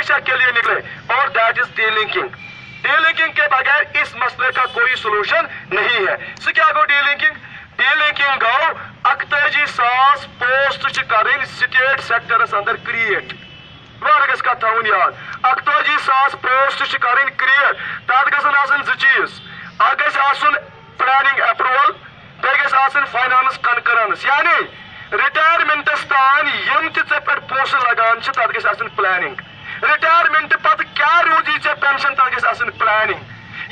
منشا کے لیے نکلے اور that is D linking. D linking کے بغیر اس مسئلے کا کوئی سولوشن نہیں ہے. سو کیا گو ڈی لنکنگ؟ ڈی لنکنگ گو 41,000 پوسٹ کریں سٹیٹ سیکٹرس اندر کریٹ. گھس کت تھون یاد 41,000 پوسٹ کریں کریٹ. تک گھن آسن زٕ چیز. اکھ گژھِ آسُن پلاننگ اپروول، بیٚیہِ گژھِ آسٕنۍ فائنانس کنکرنس. یعنی ریٹائرمنٹس تان یم تہِ ژےٚ پٮ۪ٹھ پونٛسہٕ لگان چھِ تتھ گژھِ آسٕنۍ پلاننگ. ریٹائرمنٹ پتہٕ کیٛاہ روٗدی ژےٚ پینشن تتھ گژھِ آسٕنۍ پلاننگ.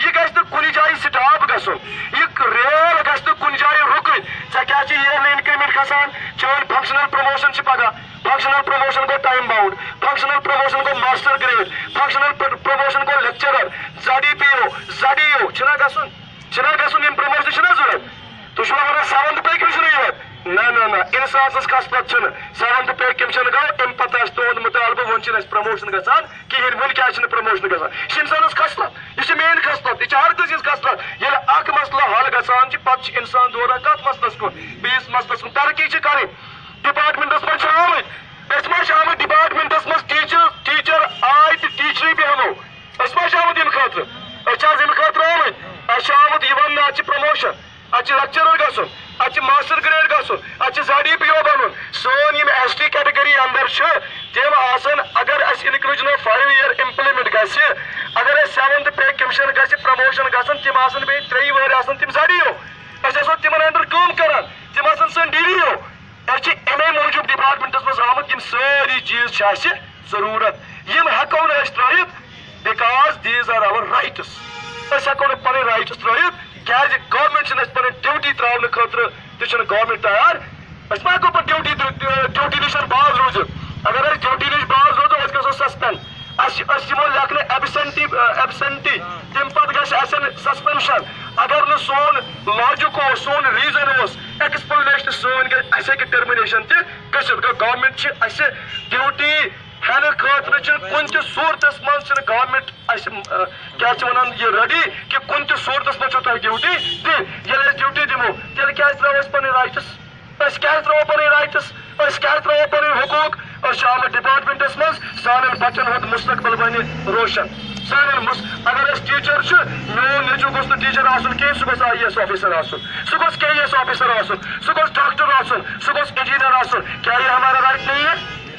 یہ گژھِ نہٕ کُنہِ جایہِ سٹاپ گژھُن. یہ ریل گژھِ نہٕ کُنہِ جایہِ رُکٕنۍ. ژےٚ کیٛاہ چھِ ییرلی انکریمنٹ گژھان؟ چٲنۍ فنکشنل پروموشن چھِ پگاہ. فنکشنل پروموشن گوٚو ٹائم باؤنڈ. فنکشنل پروموشن گوٚو ماسٹر گریڈ. فنکشنل پروموشن گوٚو لیکچرر. ZDPO ZDO چھُنا گژھُن؟ چھُنا گژھُن؟ یم پروموشن چھِنا ضروٗرت؟ تُہۍ چھُوا ونان 7th پے کمشن یوت؟ نہ انسان سٕنٛز کھس پتہٕ چھُنہٕ 7th پے کمشن گوٚو امہِ پتہٕ آسہِ تُہُنٛد مطالبہٕ وۄنۍ چھِنہٕ اَسہِ پرموشن گژھان کِہیٖنۍ. وۄنۍ کیٛازِ چھِنہٕ پرموشن گژھان؟ یہِ چھِ انسانس کھسلت. یہِ چھِ مین کھسلت. یہِ چھِ ہر کٲنٛسہِ ہٕنٛز کھسلت. ییٚلہِ اکھ مسلہٕ حل گژھان چھِ پتہٕ چھِ انسان دوران کتھ مسلس کُن؟ بیٚیِس مسلس کُن. ترقی چھِ کرٕنۍ. ڈپارٹمنٹس منٛز چھِ آمٕتۍ. أسۍ ما چھِ آمٕتۍ ڈپارٹمنٹس منٛز ٹیچر آے تہٕ ٹیچرٕے بیٚہمو. أسۍ ما چھِ آمٕتۍ ییٚمہِ خٲطرٕ؟ أسۍ چھِ آز ییٚمہِ خٲطرٕ آمٕتۍ. اَسہِ چھِ آمُت یہِ وننہٕ اَتہِ چھِ پرموشن، اَتہِ چھِ لیکچرر گژھُن، اَتہِ چھِ ماسٹر گریڈ گژھُن، اَتہِ چھِ ZDPO بنُن. سون یم ST کیٹگری اندر چھِ تِم آسن اگر اَسہِ انکلوجن آف 5 year امپلمنٹ گژھِ، اگر اَسہِ 7th پے کمشن گژھِ، پرموشن گژھن، تِم آسن بیٚیہِ 3 ؤری آسن تِم ZDO. أسۍ آسو تِمن انڈر کٲم کران. تِم آسن سٲنۍ DDO. أسۍ چھِ امے موٗجوٗب ڈپارٹمنٹس منٛز آمٕتۍ. یم سٲری چیٖز چھِ اَسہِ ضروٗرت. یم ہٮ۪کو نہٕ أسۍ ترٲیِتھ بیکاز دیز آر اور رائٹس. أسۍ ہٮ۪کو نہٕ پنٕنۍ رائٹس ترٲیِتھ کیٛازِ گورمنٹ چھِنہٕ اَسہِ پنٕنۍ ڈیوٹی تراونہٕ خٲطرٕ تہِ چھُنہٕ گورمنٹ تیار. أسۍ ما ہٮ۪کو پتہٕ ڈیوٹی نِش باز روٗزِتھ. اگر أسۍ ڈیوٹی نِش باز روزو أسۍ گژھو سسپینڈ. أسۍ یِمو لیکھنہٕ ایبسینٹی تمہِ پتہٕ گژھِ اَسہِ سسپینشن. اگر نہٕ سون لاجِک اوس، سون ریٖزن اوس، ایکسپلنیشن سٲنۍ گژھِ، اَسہِ ہیٚکہِ ٹرمنیشن تہِ گٔژھِتھ. گورمنٹ چھِ اَسہِ ڈیوٹی ہٮ۪نہٕ خٲطرٕ چھِ کُنہِ تہِ صوٗرتس منٛز چھِنہٕ گورمنٹ اَسہِ کیٛاہ چھِ ونان یہِ ریڈی کہِ کُنہِ تہِ صوٗرتس منٛز چھو تۄہہِ ڈیوٹی دِنۍ. ییٚلہِ أسۍ ڈیوٹی دِمو تیٚلہِ کیٛازِ ترٛاوو أسۍ پنٕنۍ رایٹس؟ أسۍ کیٛازِ ترٛاوو پنٕنۍ رایٹس؟ أسۍ کیٛازِ ترٛاوو پنٕنۍ حقوٗق؟ أسۍ چھِ آمٕتۍ ڈپارٹمنٹس منٛز سانٮ۪ن بچن ہُنٛد مستقبل بنہِ روشن. سانٮ۪ن اگر أسۍ ٹیٖچر چھِ، میون نیٚچوٗ گوٚژھ نہٕ ٹیٖچر آسُن کینٛہہ، سُہ گوٚژھ IAS آفیسر آسُن، سُہ گوٚژھ KS آفیسر آسُن، سُہ گوٚژھ ڈاکٹر آسُن، سُہ گوٚژھ انجینئر آسُن. کیا یہ ہمارا رائٹ نہیں ہے؟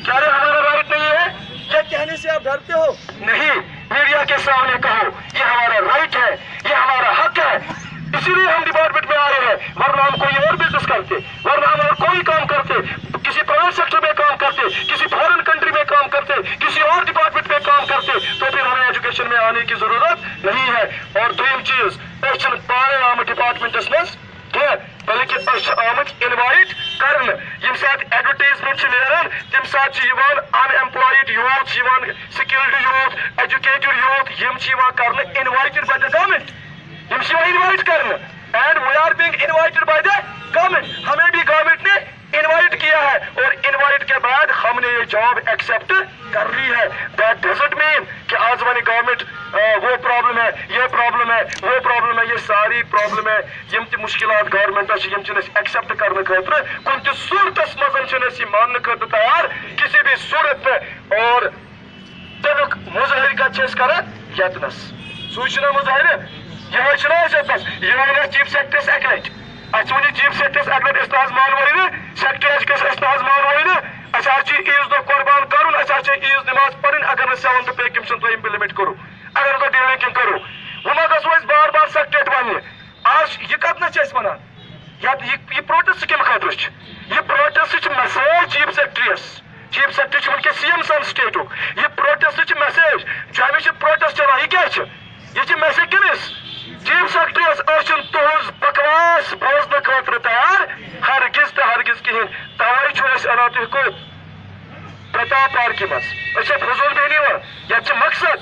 کیا یہ ہمارا رائٹ نہیں ہے؟ یہ کہنے سے آپ ڈرتے ہو؟ نہیں. میڈیا کے سامنے کہو یہ ہمارا رائٹ ہے، یہ ہمارا حق ہے. اسی لیے ہم ڈپارٹمنٹ میں آئے ہیں. ورنہ ہم کوئی اور بزنس کرتے، ورنہ ہم اور کوئی کام کرتے، کسی پرائیویٹ سیکٹر میں کام کرتے، کسی فارن کنٹری میں کام کرتے، کسی اور ڈپارٹمنٹ میں کام کرتے، تو پھر ہمیں ایجوکیشن میں آنے کی ضرورت نہیں ہے. اور دویم چیز أسۍ چھِنہٕ پانے آمٕتۍ ڈپارٹمنٹس منٛز کینٛہہ، بلکہ أسۍ چھِ آمٕتۍ انوایٹ کرنہٕ. ییٚمہِ ساتہٕ ایڈورٹیزمنٹ چھِ نیران تمہِ ساتہٕ چھِ یِوان ان ایمپلایڈ یوٗتھ چھِ یِوان، سکلڈ یوٗتھ، ایجوکیٹڈ یوٗتھ، یِم چھِ یِوان کرنہٕ انوایٹڈ باے د گورمنٹ. یم چھِ یِوان انوایٹ کرنہٕ. And we are being invited by the government. ہمیں بھی گورنمنٹ نے انوائٹ کیا ہے اور انوائٹ کے بعد ہم نے یہ جاب ایکسپٹ کر لی ہے. دیٹ ڈزنٹ مین کہ آج ونہِ گورنمنٹ وہ پرابلم ہے، یہ پرابلم ہے، وہ پرابلم ہے. یہ ساری پرابلم ہے یم تہِ مشکلات گورنمنٹس یم چھِنہٕ أسۍ ایکسپٹ کرنہٕ خٲطرٕ کُنہِ تہِ صوٗرتس منٛز چھِنہٕ أسۍ یہِ ماننہٕ خٲطرٕ تیار کسی بھی صوٗرت میں. اور تمیُک مظٲہرٕ کتہِ چھِ أسۍ کران؟ یتنس. سُے چھُنہ مظٲہرٕ؟ یہ چھُنہ أسۍ یتنس؟ یہ ووٚن اَسہِ چیف سیکرٹریس اکہِ لٹہِ. اَسہِ ووٚن یہِ چیف سیکرٹریس اکہِ لٹہِ أسۍ نہ حظ مانوٕے نہٕ سیکٹری ایجوکیشن، أسۍ نہ حظ مانوٕے نہٕ. اَسہِ حظ چھِ عیٖذ دۄہ قۄربان کرُن، اَسہِ حظ چھِ عیٖذ نٮ۪ماز پرٕنۍ اگر نہٕ 7th پے کمشن تُہۍ امپلمنٹ کوٚرو، اگر نہٕ تُہۍ ڈی لنکنگ کوٚرو. وۄنۍ ما گژھو أسۍ بار بار سیکٹریٹ وننہِ. آز یہِ کتنس چھِ أسۍ ونان؟ یہ پروٹیسٹ کمہِ خٲطرٕ چھِ؟ یہ پروٹیسٹ چھِ میسیج چیف سیکرٹریس. چیف سیکرٹری چھُ وٕنکیٚس CM سان سٹیٹُک. یہ پروٹیسٹ چھِ میسیج. جامہِ چھِ پروٹیسٹ چلان. یہ کیٛاہ چھِ؟ یہ چھِ میسیج کٔمِس؟ چیف سیکرٹریس. أسۍ چھِنہٕ تُہٕنٛز بکواس بوزنہٕ خٲطرٕ تیار ہرگز تہٕ ہرگز کِہیٖنۍ. توے چھُ أسۍ اَنان تُہۍ کوٚت؟ پرتاپ پارکہِ منٛز. أسۍ چھِ فضوٗل بیٚہنہٕ یِوان. یتھ چھِ مقصد،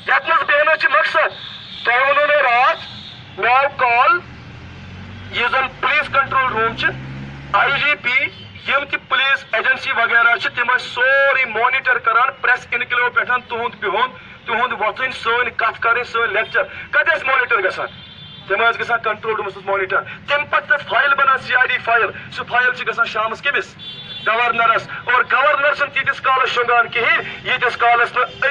یتنس بیٚہنس چھِ مقصد. تۄہہِ ووٚنوٕ مےٚ راتھ، مےٚ آو کال یُس زن پُلیٖس کنٹرول روٗم چھِ، IGP یم تہِ پُلیٖس ایجنسی وغیرہ چھِ تِم ٲسۍ سورُے مانیٹر کران پریس انکلیو پٮ۪ٹھ تُہُنٛد بِہُن، تُہُنٛد وۄتھُن، سٲنۍ کتھ کرٕنۍ، سٲنۍ لیکچر کتہِ ٲسۍ مانیٹر گژھان؟ تِم ٲسۍ گژھان کنٹرول روٗمس منٛز مانیٹر. تمہِ پتہٕ فایل بنان CID فایل. سُہ فایل چھِ گژھان شامس کٔمِس؟ گورنرس. اور گورنر چھُنہٕ تیٖتِس کالس شۄنگان کِہیٖنۍ ییٖتِس کالس نہٕ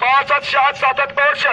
500 600 700 800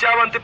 7th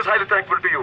is highly thankful to you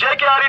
JKRE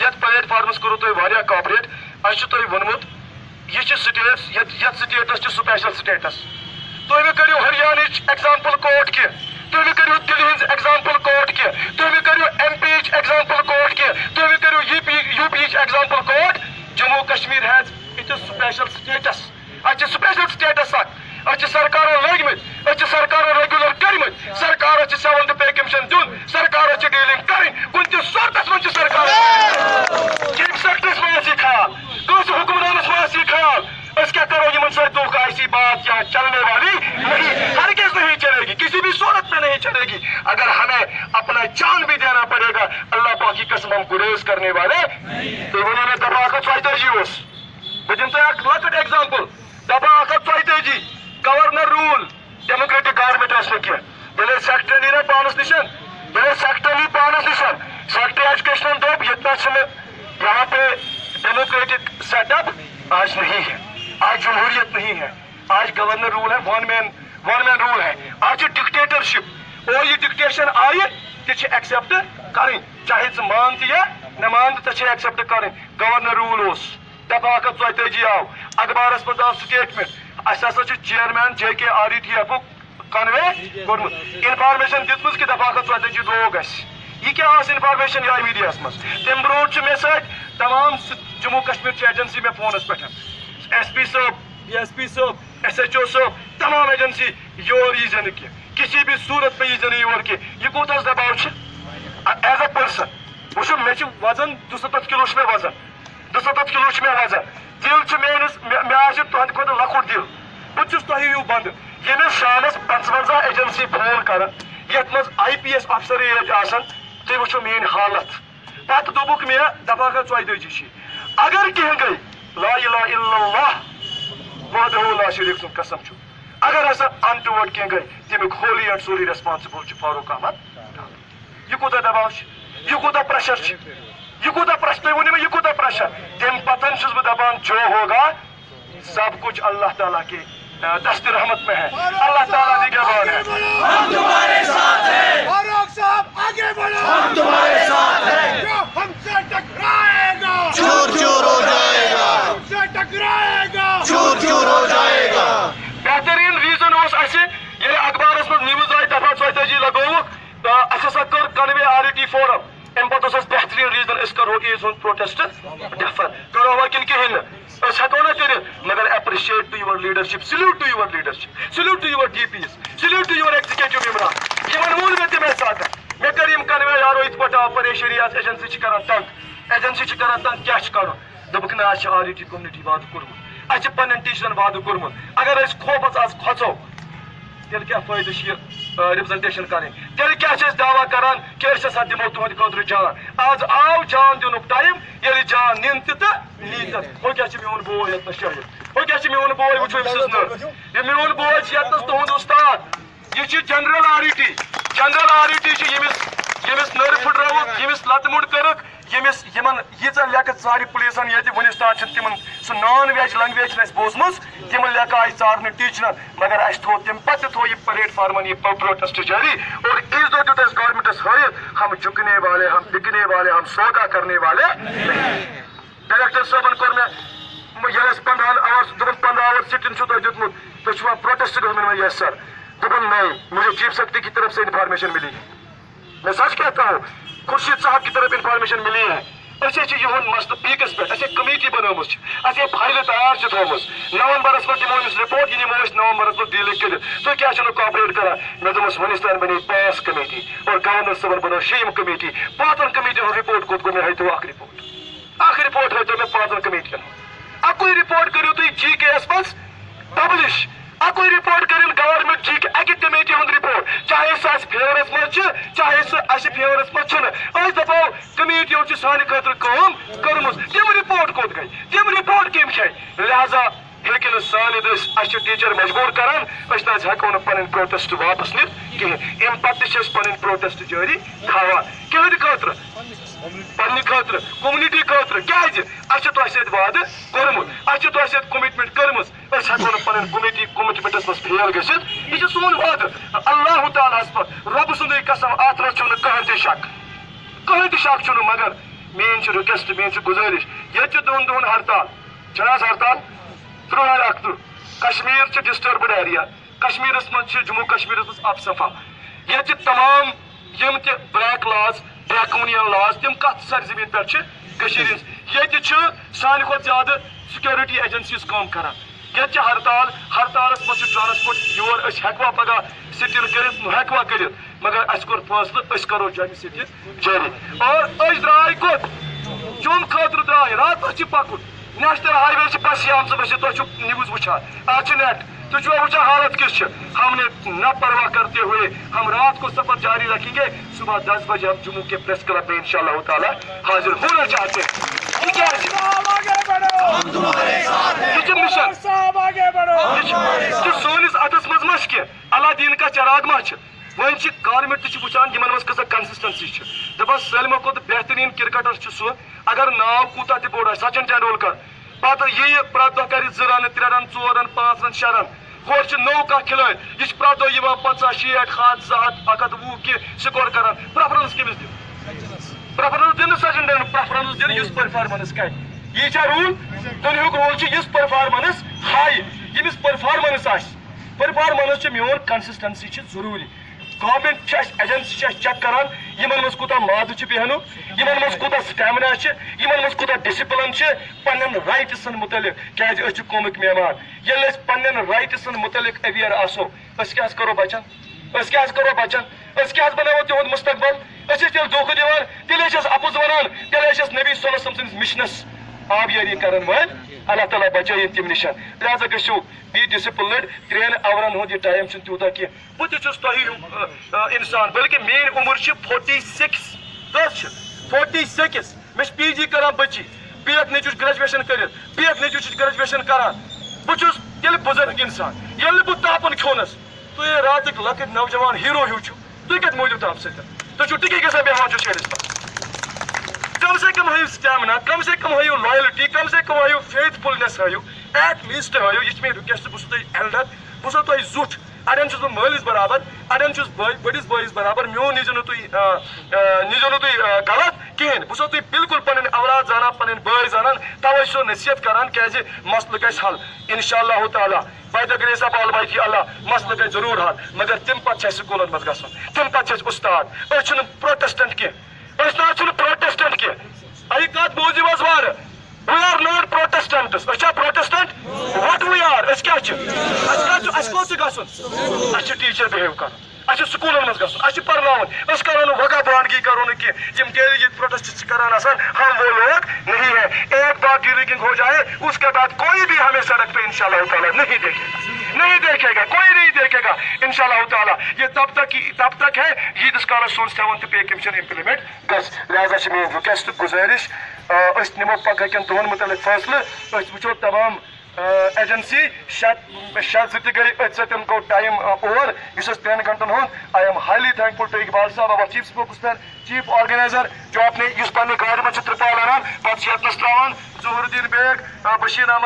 یتھ پلیٹ فارمس کرو تُہۍ واریاہ کاپریٹ اَسہِ چھُ تۄہہِ ووٚنمُت یہ چھِ سٹیٹس یتھ سٹیٹس چھُ سپیشل سٹیٹس تُہۍ مہٕ کٔرِو ہریانٕچ ایگزامپل کوٹ کینٛہہ تُہۍ مہٕ کٔرِو دِلہِ ہٕنٛز ایگزامپل کوٹ کینٛہہ تُہۍ مہٕ کٔرِو ایم پی یِچ ایگزامپل کوٹ کینٛہہ تُہۍ مہٕ کٔرِو یوٗ پی یِچ example quote Jammu Kashmir has it is special status اَتہِ چھِ سپیشل سٹیٹس اکھ أسۍ چھِ سرکارن لٲگمٕتۍ أسۍ چھِ سرکارن ریگولر کٔرمٕتۍ سرکارس چھِ 7th پے کمشن دیُن سرکارس چھِ ڈیلنگ کرٕنۍ کُنہِ تہِ صوٗرتس منٛز چھِ سرکار چیف سیکرٹریس ما آسہِ یہِ خیال کٲنٛسہِ حُکمرانس ما آسہِ یہِ خیال أسۍ کیٛاہ کرو یِمن سۭتۍ دھوکہ ایسی بات یہاں چلنے والی نہیں ہرگز نہیں چلے گی کسی بھی صورت میں نہیں چلے گی اگر ہمیں اپنا جان بھی دینا پڑے گا اللہ پاک کی قسم ہم گریز کرنے والے تو انہوں نے دفعہ 134 بہٕ دِمہٕ تۄہہِ اکھ لۄکٕٹ ایگزامپل دفعہ 134 گورنر رول ڈیموکریٹک گورمنٹ ٲس نہٕ کینٛہہ ییٚلہِ سیکٹری نی نا پانس نِشن ییٚلہِ سیکٹری نی پانس نِشن سیکٹری ایجوکیشنن دوٚپ ییٚتہِ نس چھُنہٕ یہاں پہ ڈیموکریٹک سیٹ اپ آج نہیں ہے آج جمہوریت نہیں ہے آج گورنر رول ہے ون مین رول ہے آج ڈکٹیٹرشپ اور یہ ڈکٹیشن آئی تہِ چھِ ایکسپٹ کرٕنۍ چاہے ژٕ مان تہِ یا نہ مان تہِ ژےٚ چھے ایکسپٹ کرٕنۍ گورنر رول اوس دفعہ 134 آو اخبارس منٛز آو سٹیٹمنٹ اَسہِ ہسا چھُ چیئرمین JKRET ہُک کنوے کوٚرمُت انفارمیشن دِژمٕژ کہِ دفعہ 134 دروگ گژھِ یہ کیا ٲس انفارمیشن یہ آئی میڈیاہس منٛز تمہِ برونٛٹھ چھُ مےٚ سۭتۍ تمام جموں کشمیر چہِ ایجنسی مےٚ فونس پٮ۪ٹھ SP صٲب DSP صٲب SHO صٲب تمام ایجنسی یور یی زِ نہٕ کینٛہہ کسی بھی صورت میں یی زِ نہٕ یور کینٛہہ یہِ کوٗتاہ دباو چھُ ایز اے پٔرسن وٕچھو مےٚ چھُ وزن 270 کِلوٗ چھُ مےٚ وزن 270 کِلوٗ چھُ مےٚ وزن دِل چھُ میٲنِس مےٚ آسہِ تُہنٛدِ کھۄتہٕ لۄکُٹ دِل بہٕ چھُس تۄہہِ ہیوٗ بنٛدٕ ییٚمِس شامس 55 ایجنسی فون کران یتھ منٛز IPS افسر ایج آسان تُہۍ وٕچھو میٲنۍ حالت پتہٕ دوٚپُکھ مےٚ دفعہ 134 چھِ اگر کینٛہہ گٔے لا اِلہ الا اللہ وحدہ لا شریٖک سُنٛد قسم چھُ اگر ہسا انٹوٲرڈ کینٛہہ گٔے تمیُک ہولی اینڈ سولی ریسپانسبل چھُ فاروق احمد یہِ کوٗتاہ دباو چھُ یہِ کوٗتاہ پریشر چھُ یہ کوٗتاہ پریشر تُہۍ ؤنِو مےٚ یہِ کوٗتاہ پریشر تمہِ پتن چھُس بہٕ دپان جو ہوگا سب کچھ اللہ تعالیٰ کے دست رحمت میں ہے اللہ تعالیٰ نگہبان ہے ہم تمہارے ساتھ ہیں فاروق صاحب آگے بڑھو ہم تمہارے ساتھ ہیں جو ہم سے ٹکرائے گا چور چور ہو جائے گا ہم سے ٹکرائے گا چور چور ہو جائے گا بہترین ریزن اوس اسہِ ییٚلہِ اخبارس منٛز نِوٕز آیہِ دفعہ 34 لگووُکھ اسہِ ہسا کٔر کنوے RET فورم امہِ پتہٕ اوس اسہِ بہترین ریزن أسۍ کرو عیٖز ہُنٛد پروٹیسٹ ڈیفر کروا کِنہٕ کِہیٖنۍ نہٕ أسۍ ہٮ۪کو نہ کٔرِتھ مگر appreciate to your leadership salute to your leadership salute to your DPs salute to your executive Imran یِمن ووٚن مےٚ تَمے ساتہٕ مےٚ کٔر یِم کنوے یارو یِتھ پٲٹھۍ آو پریشٲنی آسہِ ایجنسی چھِ کران تنگ کیٛاہ چھُ کرُن دوٚپُکھ نہ اَسہِ چھِ RET کوٚمنِٹی وعدٕ کوٚرمُت اَسہِ چھِ پننٮ۪ن ٹیٖچرن وعدٕ کوٚرمُت اگر أسۍ خوفس آز کھۄژو تیٚلہِ کیٛاہ فٲیدٕ چھُ یہِ رِپرزنٹیشن کرٕنۍ تیٚلہِ کیٛاہ چھِ أسۍ دعوا کران کہِ أسۍ ہسا دِمو تُہنٛدِ خٲطرٕ جان آز آو جان دِنُک ٹایم ییٚلہِ جان نِن تہِ تہٕ نی تتھ ہُہ کیٛاہ چھُ میون بوے یتھ شٲہِد ہُہ کیٛاہ چھُ میون بوے وٕچھو أمۍ سٕنٛز نٔر یہِ میون بوے چھُ یتنس تُہُنٛد اُستاد یہِ چھُ جنرل RET چھُ ییٚمِس نٔر پھٕٹرٲوٕکھ ییٚمِس لتہٕ مُڈ کٔرٕکھ یِمن ییٖژاہ لیکھت ژارِ پُلیٖسن ییٚتہِ وُنِس تام چھِ تِمن سُہ نان ویج لنگویج چھِ اَسہِ بوٗزمٕژ تِمن لیکھا آیہِ ژارنہٕ ٹیٖچرن مگر اَسہِ تھوٚو تمہِ پتہٕ تہِ تھوٚو یہِ پلیٹ فارمن یہِ پروٹیسٹ جاری اور اس دۄہ دیُت اَسہِ گورمنٹس ہٲیِتھ ہم جھکنے والے ہم بکنے والے ہم سودا کرنے والے ڈائریکٹر صٲبن کوٚر مےٚ ییٚلہِ اَسہِ 15 hours دوٚپُن 15 hours سِٹِنگ چھُو تۄہہِ دیُتمُت تُہۍ چھُوا پروٹیسٹ گژھُن یس سر دوٚپُن نہیں مجھے چیف سیکرٹری کی طرف سے انفارمیشن ملی میں سچ کہتا ہوں خورشید صاحب کی طرف انفارمیشن ملی ہے أسۍ چھِ یِہُنٛد مسلہٕ پیٖکس پٮ۪ٹھ اَسہِ کمیٹی بنٲومٕژ چھِ اَسہِ فایلہٕ تیار چھِ تھٲومٕژ نومبرس منٛز دِمو أمِس رِپورٹ یہِ نِمو أسۍ نومبرس منٛز ڈیٖلنگ کٔرِتھ تُہۍ کیٛازِ چھِو نہٕ کاپریٹ کران مےٚ دوٚپمَس وُنِس تام بنے 5 کمیٹی اور گورنر صٲبن بنٲو 6م کمیٹی 5 کمیٹین ہُنٛد رِپورٹ کوٚت گوٚو مےٚ ہٲیتو اکھ رِپورٹ ہٲیتو مےٚ 5 کمیٹین ہُنٛد اکُے رِپورٹ کٔرِو تُہۍ GK یس منٛز پبلش اکُے رِپورٹ کٔرِن گورمنٹ GK اکہِ کمیٹی ہُنٛد رِپورٹ چاہے سُہ اَسہِ فیورس منٛز چھُ چاہے سُہ اَسہِ فیورس منٛز چھُنہٕ أسۍ دپو کمیٹیو چھِ سانہِ خٲطرٕ کٲم کٔرمٕژ تِم رِپورٹ کوٚت گٔے تِم رِپورٹ کٔمۍ کھے لہذا ہیٚکہِ نہٕ سانہِ دٔسۍ اَسہِ چھِ ٹیٖچر مجبوٗر کران أسۍ نہ حظ ہٮ۪کو نہٕ پنٕنۍ پروٹیسٹ واپس نِتھ کِہینۍ امہِ پتہٕ تہِ چھِ أسۍ پنٕنۍ پروٹیسٹ جٲری تھاوان کِہٕنٛدِ خٲطرٕ پننہِ خٲطرٕ کومنٹی خٲطرٕ کیٛازِ اَسہِ چھُ تۄہہِ سۭتۍ وعدٕ کوٚرمُت اَسہِ چھِ تۄہہِ سۭتۍ کمٹمنٹ کٔرمٕژ أسۍ ہٮ۪کو نہٕ پنٕنۍ کمٹمنٹس منٛز فیل گٔژھِتھ یہِ چھُ سون وعدٕ اللہ تعالیٰ ہس پتہٕ رۄبہٕ سُنٛدٕے قسم اتھ منٛز چھُنہٕ کٕہٕنۍ تہِ شک چھُنہٕ مگر مین رکویسٹ مین گزارش یہ دون دہن ہڑتال چھ ہڑتال 13 کشمیر ڈسٹربڈ ایریا کشمیرس من جموں کشمیرس مز اب صفا یہ تمام یم تہ بلیک لاز ڈریکونین لاز تم کت سرزمین پہ یہ سان کھت زیادہ سیکورٹی ایجنسیز کام کران یہ ہڑتالس مز ٹرانسپورٹ یور ہیکوا پگہ سٹل کرت ہیکوا کرت مگر اس کور فیصلہ اس کرو جمع سٹی جاری اور اس درائے کت جوم خاطر درائے رات پکن نیشنل ہائی وے بس آمز بس تھی نیوز وچان آج نیٹ تھی وچان حالت کس ہم نے نہ پرواہ کرتے ہوئے ہم رات کو سفر جاری رکھیں گے صبح 10 بجے ہم جموں کے پریس کلب میں انشاءاللہ تعالی حاضر ہونا چاہتے ہیں سونس اتس مز مش کی اللہ دین کا چراغ ما ون گورمنٹ تہ وچان یمن مز کسا کنسسٹنسی دپان سالمو کھت بہترین کرکٹر سہ اگر ناو کوتا تہ بوڑ سچن ٹینڈولکر پتہ یہ پرت دہ کر 2 رن 3 رن 4 رن 5 رن 6 رن ہور نو کھانا کھلٲڑۍ یہ پرت دہ 50 60 100 120 کی سکور کران پریفرنس کمس دن پریفرنس دن سچن ٹینڈولکر پریفرنس دن یس پرفارمنس کر یہ رول دنیک رول یس پرفارمنس ہائی یمس پرفارمنس پرفارمنس میون کنسسٹنسی ضروری گورمنٹ ایجنسی چیک کران یمن مز کوتا ماد بہن یمن مز کوتا سٹیمنا یمن مز کوتا ڈسپلن پنن رائٹسن متعلق کیاز اس قومک مہمان یل اس پنن رائٹسن متعلق اویئر آسو اس کیا کرو بچن اس کیا کرو بچن اس کیا بناو تہد مستقبل اس تیل دھوکہ دیوان تیل اپز ونان تیل نبی صلی اللہ علیہ وسلم سندس مشنس آبیاری کرن ول اللہ تعالیٰ بچائیں تم نشان لہذا گھو بی ڈسپلنڈ 3 اورن ہند یہ ٹائم تیوتہ کی بہ تہ تہ انسان بلکہ میری عمر 46 46 میں پی جی کران بچی بیک نیچو گریجویشن کرت بیک نیچو گریجویشن کران بہت یل بزرگ انسان یل بہ تاپن کھونس تھی راتک لکٹ نوجوان ہیرو ہیو تھی کت موجود تاپ ستھ تھی ٹکی گھان بیہان شیرس پہ کم سے کم ہو سٹیمنا کم سے کم ہو لائلٹی کم سے کم ہو فیتھ فلنس ہو ایٹ لیسٹ ہو یہ میری رکویسٹ بہ ایلڈر بہ تھی زٹ اڑین بہ مالس برابر اڑین بڑس بائیس برابر میون نیزو تھی غلط کہین بہ تھی بالکل پن اولاد زانان پن بھائی زانان توے سو نصیحت کران کیازِ مسلہ گژھِ حل انشاءاللہ تعالیٰ by the grace of almighty Allah مسلہ گژھِ ضرور حل مگر تم پتہ سکولن مز گژھُن تم پتہ استاد أسۍ چھِنہٕ پروٹیسٹنٹ کینٛہہ أسۍ نہ چھِنہٕ پروٹیسٹنٹ کینٛہہ اے کتھ بوٗزِو حظ وارٕ We are not Protestants. أسۍ چھا Protestant? What we are? أسۍ کیٛاہ چھِ؟ أسۍ کوٚت چھُ گژھُن؟ أسۍ چھِ ٹیٖچر بِہیو کرُن أسۍ چھِ سکوٗلن منٛز گژھُن أسۍ چھِ پرناوُن أسۍ کرو نہٕ وگا بانڈگی کرو نہٕ کینٛہہ یِم کیٛازِ ییٚتہِ پروٹیسٹ چھِ کران آسان ہم وہ لوگ نہیں ہے ایک بار ڈیلیگنگ ہو جائے اس کے بعد کوئی بھی ہمیں سڑک پہ انشاءاللہ تعالیٰ نہیں دیکھے گا کوئی نہیں دیکھے گا انشاءاللہ تعالیٰ یہ تب تک ہے ییٖتِس کالس سون 7th پے کمیشن امپلمنٹ گژھِ لہذا چھِ میٲنۍ رِکویسٹ گُزٲرِش أسۍ نِمو پگہہ کٮ۪ن دۄہن متعلق فٲصلہٕ أسۍ وٕچھو تمام ایجنسی 6 تہِ گٔے أتھۍ سۭتۍ گوٚو ٹایم اوور یُس اَسہِ 3 گھنٹن ہُنٛد I am highly thankful to Iqbal Sahab اور chief spokesman chief organiser جو اپنے یُس پننہِ گاڑِ منٛز چھُ ترپال انان پتہٕ چھِ یتنس تراوان ظہور الدین بیگ بشیر احمد